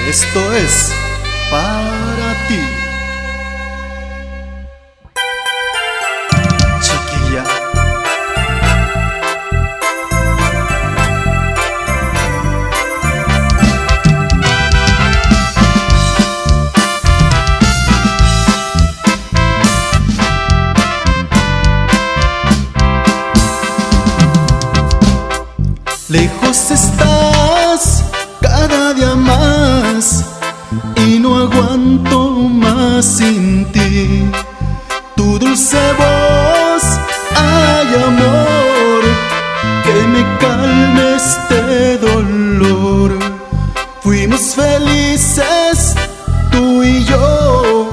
Esto es para ti, chiquilla. Lejos estás cada día más y no aguanto más sin ti. Tu dulce voz, ay amor, que me calme este dolor. Fuimos felices, tú y yo,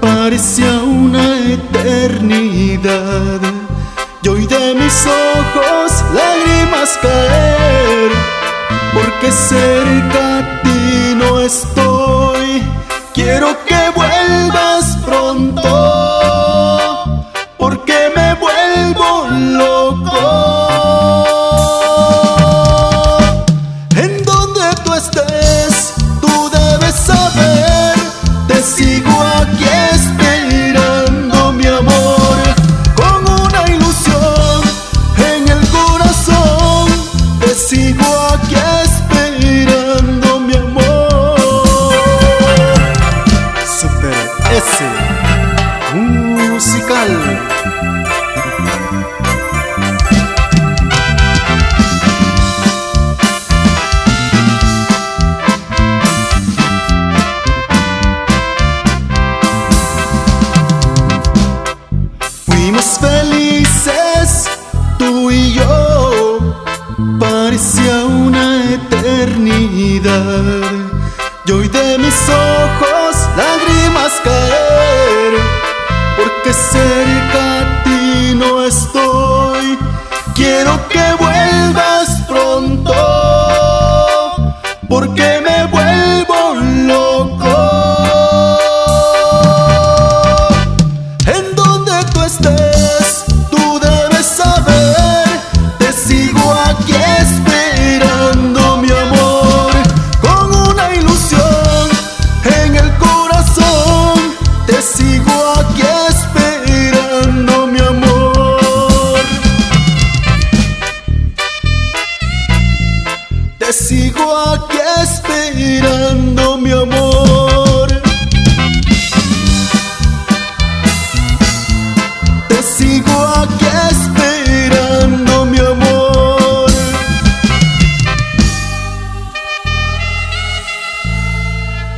parecía una eternidad. Y hoy de mis ojos lágrimas caer, porque cerca a ti no estoy. Quiero que vuelvas pronto, porque me vuelvo loco. En donde tú estés, tú debes saber, te sigo aquí esperando, mi amor. Con una ilusión en el corazón, te sigo aquí esperando, mi amor. Super S Musical. Fuimos felices, tú y yo, parecía una eternidad. Y hoy de mis ojos lágrimas caer, porque cerca a ti no estoy. Quiero que vuelvas pronto, porque me vuelvo loco. En donde tú estés, tú debes saber, te sigo aquí esperando, mi amor. Con una ilusión en el corazón, te sigo aquí esperando, mi amor. Te sigo aquí esperando, mi amor. Te sigo aquí esperando, mi amor.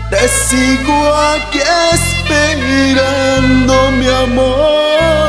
Te sigo aquí esperando, mi amor.